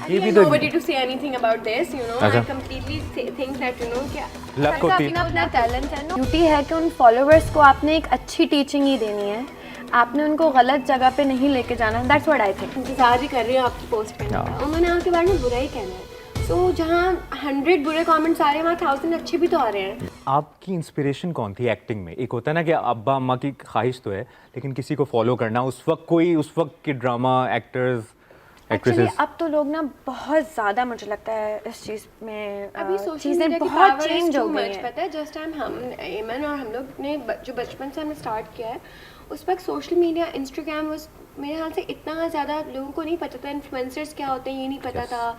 ये भी तो nobody to say anything about this, you know. I completely think that, you know, क्या luck होती है, अपना टैलेंट है ना, ड्यूटी है कि उन फॉलोवर्स को आपने एक अच्छी टीचिंग ही देनी है, आपने उनको गलत जगह पे नहीं लेके जाना. That's what I think. इंतजार ही कर रही हूँ आपकी पोस्ट करने का. उन्होंने आपके बारे में बुरा ही कहना है. तो जहाँ 100 बुरे कमेंट्स आ रहे हैं वहाँ 1000 अच्छे भी तो आ रहे हैं. आपकी इंस्पिरेशन कौन थी एक्टिंग में? एक होता है ना कि अब्बा अम्मा की ख्वाहिश तो है, लेकिन किसी को फॉलो करना, उस वक्त के ड्रामा एक्टर्स एक्चुअली अब तो लोग ना बहुत ज़्यादा, मुझे लगता है इस चीज़ में अभी चीज़ें बहुत चेंज हो गई हैं. पता है जस्ट टाइम हम एमन और हम लोग ने जो बचपन से हमने स्टार्ट किया है, उस वक्त सोशल मीडिया इंस्टाग्राम वाज मेरे ख्याल से इतना ज़्यादा लोगों को नहीं पता था. इन्फ्लुएंसर्स क्या होते हैं ये नहीं पता था.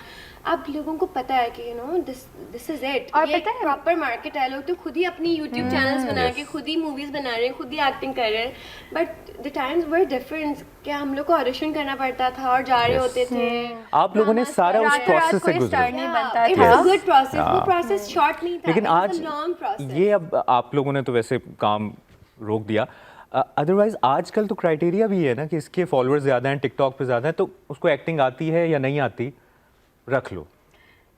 अब लोगों को पता है कि you know this is it. और ये पता है प्रॉपर मार्केट है. लोग तो खुद ही अपनी यूट्यूब चैनल्स बना के खुद ही मूवीज बना रहे हैं, खुद ही एक्टिंग कर रहे हैं. But the times were different. क्या हम लोग को ऑडिशन करना पड़ता था और जा रहे होते थे. आप लोगों ने सारा उस प्रोसेस से गुजरा. नहीं बनता it was a good process. वो प्रोसेस शॉर्ट नहीं था, लेकिन आज लॉन्ग प्रोसेस. ये अब आप लोगों ने तो वैसे काम रोक दिया. अदरवाइज आजकल तो क्राइटेरिया भी है ना कि इसके फॉलोअर्स ज़्यादा हैं, टिकटॉक पे ज़्यादा है, तो उसको एक्टिंग आती है या नहीं आती, रख लो.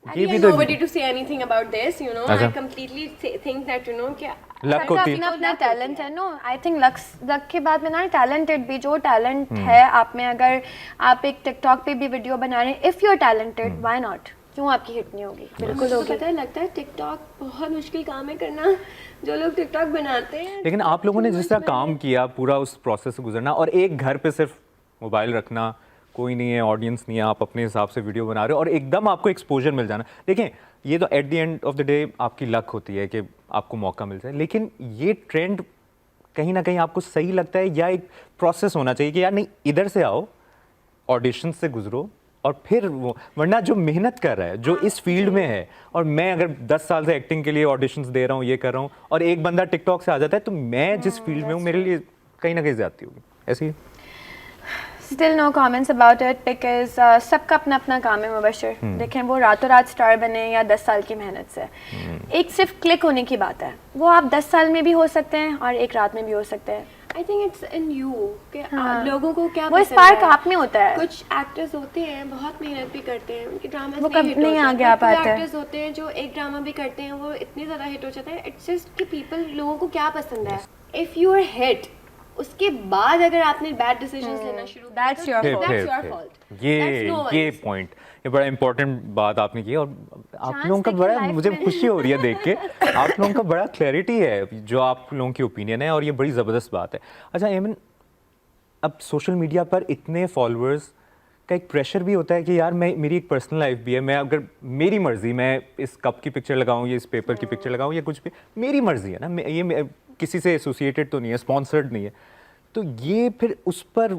ये भी तो nobody to say anything about this, you know. I completely think that, you know, क्या लक होती है. अपना टैलेंट है. नो आई थिंक लक के बाद में ना टैलेंटेड भी, जो टैलेंट है आप में, अगर आप एक टिकटॉक पे भी वीडियो बना रहे हैं, if you are talented, why not? क्यों आपकी हिट नहीं होगी? बिल्कुल होगी. पता है, लगता है टिकटॉक बहुत मुश्किल काम है करना, जो लोग टिकटॉक बनाते हैं. लेकिन आप लोगों ने जिस तरह काम किया, पूरा उस प्रोसेस से गुजरना, और एक घर पे सिर्फ मोबाइल रखना, कोई नहीं है, ऑडियंस नहीं है, आप अपने हिसाब से वीडियो बना रहे हो और एकदम आपको एक्सपोजर मिल जाना. देखें, ये तो at the end of the day आपकी लक होती है कि आपको मौका मिल जाए. लेकिन ये ट्रेंड कहीं ना कहीं आपको सही लगता है, या एक प्रोसेस होना चाहिए कि यार नहीं, इधर से आओ, ऑडिशन से गुजरो, और फिर वो, वरना जो मेहनत कर रहा है, जो इस फील्ड में है, और मैं अगर 10 साल से एक्टिंग के लिए ऑडिशंस दे रहा हूँ, ये कर रहा हूँ, और एक बंदा टिकटॉक से आ जाता है, तो मैं जिस फील्ड में हूँ मेरे लिए कहीं ना कहीं ज्यादती होगी. ऐसी still no comments about it, because सबका अपना अपना काम है. मुबशर देखें, वो रातों रात स्टार बने या 10 साल की मेहनत से. एक सिर्फ क्लिक होने की बात है. वो आप 10 साल में भी हो सकते हैं और एक रात में भी हो सकते हैं. I think it's in you कि लोगों को क्या वो स्पार्क आप में होता है. कुछ एक्टर्स होते हैं बहुत मेहनत भी करते हैं, उनके ड्रामा वो कब नहीं आगे आ पाते. एक्टर्स होते हैं जो एक ड्रामा भी करते हैं, वो इतने ज़्यादा हिट हो जाते हैं. इट्स जस्ट कि पीपल, लोगों को क्या पसंद है. इफ़ यू आर हिट, उसके बाद अगर आपने बैड डिसीजंस लेना शुरू, दैट्स योर फॉल्ट. ये पॉइंट, ये बड़ा इंपॉर्टेंट बात आपने की, और आप लोगों का बड़ा, मुझे खुशी हो रही है देख के, आप लोगों का बड़ा क्लैरिटी है जो आप लोगों की ओपिनियन है, और ये बड़ी ज़बरदस्त बात है. अच्छा एमन, अब सोशल मीडिया पर इतने फॉलोअर्स का एक प्रेशर भी होता है कि यार मेरी एक पर्सनल लाइफ भी है. मैं अगर मेरी मर्जी, मैं इस कप की पिक्चर लगाऊं, ये इस पेपर की पिक्चर लगाऊं, या कुछ भी, मेरी मर्जी है ना, ये किसी से एसोसिएटेड तो नहीं है, स्पॉन्सर्ड नहीं है. तो ये फिर उस पर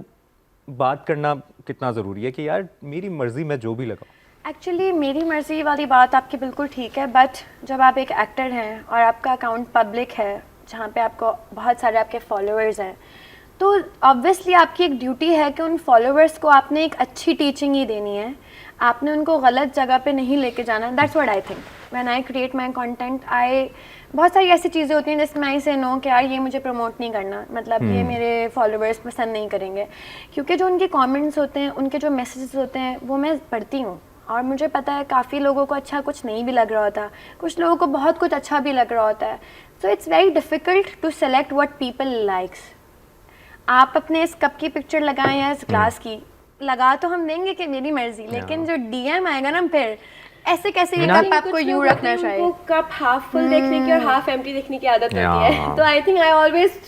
बात करना कितना ज़रूरी है कि यार मेरी मर्ज़ी, मैं जो भी लगाऊं. एक्चुअली मेरी मर्ज़ी वाली बात आपकी बिल्कुल ठीक है, बट जब आप एक एक्टर हैं और आपका अकाउंट पब्लिक है, जहाँ पे आपको बहुत सारे आपके फॉलोअर्स हैं, तो ऑब्वियसली आपकी एक ड्यूटी है कि उन फॉलोअर्स को आपने एक अच्छी टीचिंग ही देनी है. आपने उनको गलत जगह पे नहीं लेके जाना. That's what I think. When I create my content, बहुत सारी ऐसी चीज़ें होती हैं जिसमें आई से नो कि यार ये मुझे प्रमोट नहीं करना, मतलब ये मेरे फॉलोअर्स पसंद नहीं करेंगे. क्योंकि जो उनके कमेंट्स होते हैं, उनके जो मैसेजेस होते हैं, वो मैं पढ़ती हूँ, और मुझे पता है काफ़ी लोगों को अच्छा कुछ नहीं भी लग रहा होता, कुछ लोगों को बहुत कुछ अच्छा भी लग रहा होता है. So it's very difficult to select what people likes. आप अपने इस कप की पिक्चर लगाएं या इस ग्लास की, लगा तो हम देंगे कि मेरी मर्जी, लेकिन जो डीएम आएगा ना, फिर ऐसे कैसे ये कप आपको यूं रखना चाहिए. कप हाफ फुल देखने की और हाफ एम्प्टी देखने की आदत होती है. तो आई थिंक आई ऑलवेज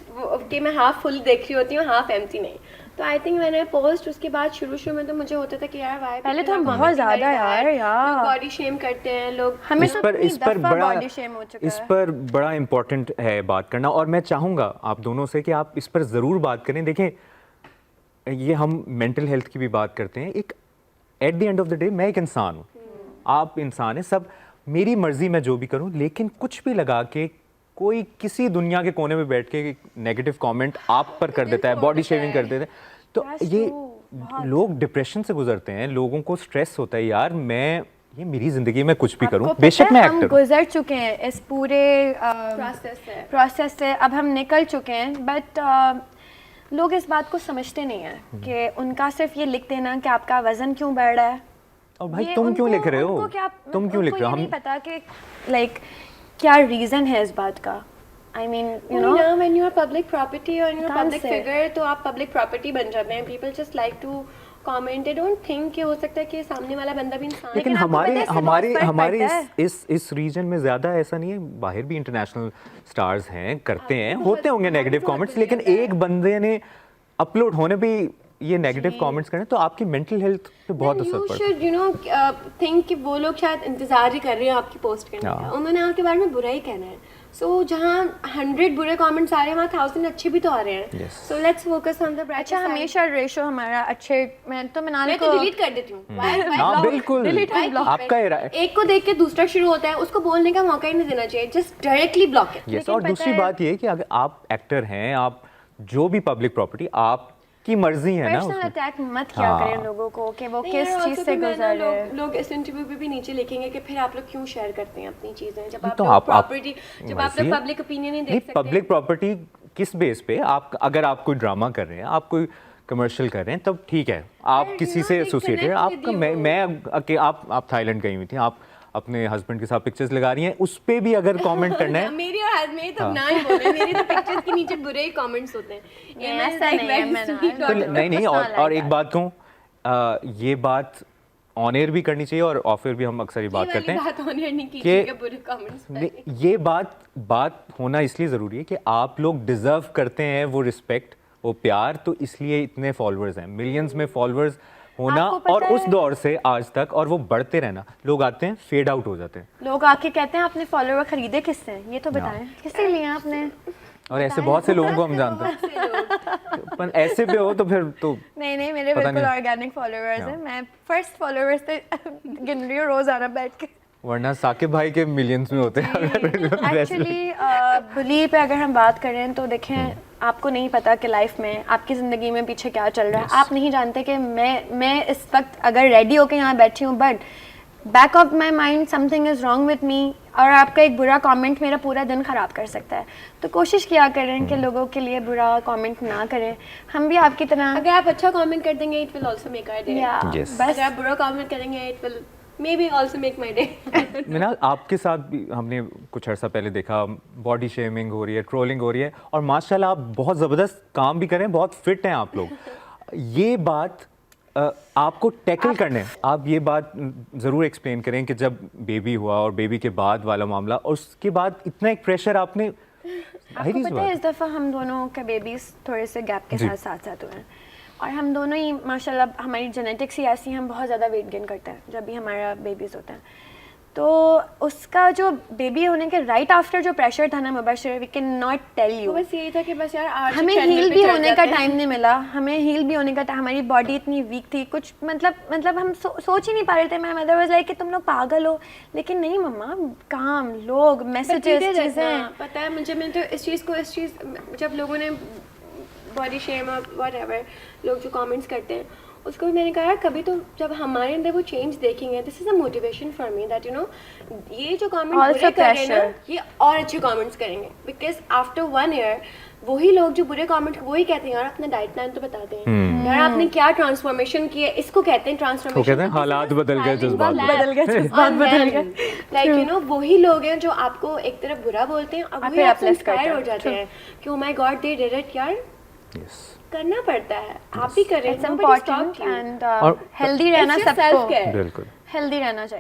कि मैं हाफ फुल देख रही होती हूँ, हाफ एम्प्टी नहीं. तो आई थिंक मैंने पोस्ट, उसके बाद शुरू में तो मुझे होता था कि यार वाई, पहले तो हम बहुत ज़्यादा यार बॉडी शेम करते हैं लोग. हमें इस पर बड़ा बॉडी शेम हो चुका है. इस पर बड़ा इम्पोर्टेंट है बात करना, और मैं चाहूँगा आप दोनों से कि आप इस पर ज़रूर बात करें. देखें, ये हम मेंटल हेल्थ की भी बात करते हैं. एक at the end of the day मैं एक इंसान हूँ, आप इंसान हैं, सब मेरी मर्जी मैं जो भी करूँ, लेकिन कुछ भी लगा के कोई किसी दुनिया के कोने में बैठ के नेगेटिव कमेंट आप पर कर देता है, बॉडी शेविंग कर देता है, तो ये लोग डिप्रेशन से गुजरते हैं, लोगों को स्ट्रेस होता है, यार मैं, ये मेरी ज़िंदगी में कुछ भी करूँ, बेशक मैं एक्टर हूँ. गुजर चुके हैं इस पूरे प्रोसेस से, अब हम निकल चुके हैं, बट लोग इस बात को समझते नहीं हैं कि उनका सिर्फ ये लिख देना कि आपका वज़न क्यों बढ़ रहा है, और भाई ये तुम क्यों उनको- लिख रहे हो, उनको क्या, तुम क्यों लिख उनको रहे हो? ये हम नहीं पता कि लाइक क्या रीजन है इस बात का. I mean you know, when you are public property or you're a Can't public say. figure तो आप public property बन जाते हैं. People just like to comment. They don't think कि हो सकता है कि सामने वाला बंदा भी इंसान है. लेकिन आपको हमारे पता है इससे हमारे बहुत फर्क हमारे पड़ता है. इस रीजन में ज्यादा ऐसा नहीं है, बाहर भी इंटरनेशनल स्टार्स हैं, करते हैं, बहुत- होते होंगे हमारे नेगेटिव बहुत कमेंट्स, बढ़िया लेकिन है. एक बंदे ने अपलोड होने पे ये नेगेटिव कमेंट्स करें तो आपकी मेंटल हेल्थ पे बहुत असर You पड़ता है. should, you know, think कि वो लोग शायद इंतजार ही कर रहे हैं आपकी पोस्ट करने का. हाँ. उन्होंने आपके बारे में बुरा ही कहना है. So जहाँ 100 बुरे कमेंट्स आ रहे हैं वहाँ 1000 अच्छे भी तो आ रहे हैं. Yes. So let's focus on the brighter अच्छा side. हमेशा रेशो हमारा अच्छे. मैं तो मिनाल मैं को तो डिलीट कर देती हूँ. Why हाँ block? बिल्कुल, delete and block. आपका ही राय. एक को देख के दूसरा शुरू होता है, उसको बोलने का मौका ही नहीं देना चाहिए. Just directly block it. Yes, लेकिन और पता दूसरी है- बात ये है कि अगर आप एक्टर हैं, आप जो भी पब्लिक प्रॉपर्टी आपकी मर्जी है ना पर्सनल उसमें. अटैक मत किया हाँ. करें लोगों को कि वो नहीं किस यार, चीज also से फिर मैं ना गुजर रहे हैं. लोग इस इंटरव्यू पे भी नीचे लिखेंगे कि फिर आप लोग क्यों शेयर करते हैं अपनी चीजें जब नहीं, आप तो लोग आप प्रॉपर्टी जब आप मर्जी लोग है. पब्लिक ओपिनियन नहीं नहीं, देख सकते. पब्लिक प्रॉपर्टी किस बेस पे आप, अगर आप कोई ड्रामा कर रहे हैं, आप कोई कमर्शियल कर रहे हैं, तब ठीक है, आप But किसी you know, से they एसोसिएटेड. connect आपका with मैं you. आप थाईलैंड गई हुई थी, आप अपने हस्बैंड के साथ पिक्चर्स लगा रही हैं, उस पे भी अगर कमेंट करना है मेरी और मेरी तो हाँ. ना ही बोले. मेरी तो पिक्चर्स के नीचे बुरे ही कमेंट्स होते हैं. नहीं, Emma is ऐसा like नहीं है, very मैं ना- sweet तो daughter. नहीं नहीं, It's not और like एक that. बात कहूँ, ये बात ऑन एयर भी करनी चाहिए और ऑफ एयर भी हम अक्सर ये बात करते हैं बात होने नहीं कि कीजिएगा बुरे कमेंट्स नहीं, पे. ये बात होना इसलिए ज़रूरी है कि आप लोग डिज़र्व करते हैं वो रिस्पेक्ट, वो प्यार, तो इसलिए इतने फॉलोअर्स हैं, मिलियंस में फॉलोअर्स होना, आपको पता और उस है- दौर से आज तक, और वो बढ़ते रहना. लोग आते हैं, फेड आउट हो जाते हैं, लोग आके कहते हैं आपने फॉलोवर खरीदे किससे हैं? ये तो बताएं किससे लिए आपने. और ऐसे बहुत से लोगों को हम जानते हैं. बहुत से लोग. पर ऐसे पे हो तो फिर तो नहीं मेरे पता बिल्कुल नहीं. ऑर्गेनिक फॉलोअर्स हाँ. हैं. मैं फर्स्ट फॉलोअर्स पे गिन रही हूँ रोजाना बैठ के. वरना साकिब भाई के मिलियंस में होते हैं अगर वैसे. एक्चुअली बुली पे अगर हम बात करें तो देखें, आपको नहीं पता कि लाइफ में आपकी ज़िंदगी में पीछे क्या चल रहा है. आप नहीं जानते कि मैं इस वक्त अगर रेडी होकर यहाँ बैठी हूँ, but back of my mind something is wrong with me, और आपका एक बुरा कमेंट मेरा पूरा दिन ख़राब कर सकता है. तो कोशिश किया करें कि लोगों के लिए बुरा कमेंट ना करें. हम भी आपकी तरह अगर आप अच्छा कमेंट कर देंगे it will also make our day. या Yes. बस अगर आप बुरा कमेंट करेंगे it will maybe also make my day. Minal, आपके साथ भी हमने कुछ अर्सा पहले देखा, बॉडी शेमिंग हो रही है, ट्रोलिंग हो रही है, और माशाल्लाह आप बहुत ज़बरदस्त काम भी करें, बहुत फिट हैं आप लोग. ये बात आपको टैकल करने, आप ये बात ज़रूर एक्सप्लेन करें कि जब बेबी हुआ और बेबी के बाद वाला मामला, और उसके बाद इतना एक प्रेशर आपने. आपको पता है इस दफ़ा हम दोनों के बेबीज थोड़े से गैप के जी. साथ साथ हुए हैं, और हम दोनों ही माशाल्लाह हमारी जेनेटिक्स ही ऐसी, हम बहुत ज़्यादा वेट गेन करते हैं जब भी हमारा बेबीज़ होता है. तो उसका जो बेबी होने के राइट आफ्टर जो प्रेशर था ना Mubashar, we can not tell you. बस यही था कि बस यार आज हमें हील भी होने का टाइम नहीं मिला. हमें हील भी होने का टाइम, हमारी बॉडी इतनी वीक थी, कुछ मतलब हम सोच ही नहीं पा रहे थे. मैं मदर वाज लाइक कि तुम लोग पागल हो, लेकिन नहीं मम्मा, काम, लोग, मैसेजेस, चीज़ें. पता है मुझे, मैं तो इस चीज़ जब लोगों ने बॉडी शेम और व्हाटएवर लोग जो कमेंट्स करते हैं उसको भी मैंने कहा यार कभी तो जब हमारे अंदर वो चेंज देखेंगे, this is a motivation for me that you know ये जो कमेंट Also बुरे कर रहे हैं ना pressure. ये और अच्छे कमेंट्स करेंगे, बिकॉज आफ्टर 1 ईयर वही लोग जो बुरे कमेंट वही कहते हैं यार अपना डाइट प्लान तो बताते हैं, यार आपने क्या ट्रांसफॉर्मेशन की है, इसको कहते हैं वो ट्रांसफॉर्मेशन. कहते हैं हालात बदल गए, जज्बात बदल गए, जज्बात बदल गए. लाइक यू नो वही लोग हैं जो आपको एक तरफ बुरा बोलते हैं और वही फिर आपसे uplift इंस्पायर करते हो हैं. जाते हैं कि oh my God they did it. यार Yes. करना पड़ता है, आप भी करें. It's Nobody important stopped you. And और हेल्दी रहना It's your सबको self-care. बिल्कुल. हेल्दी रहना चाहिए.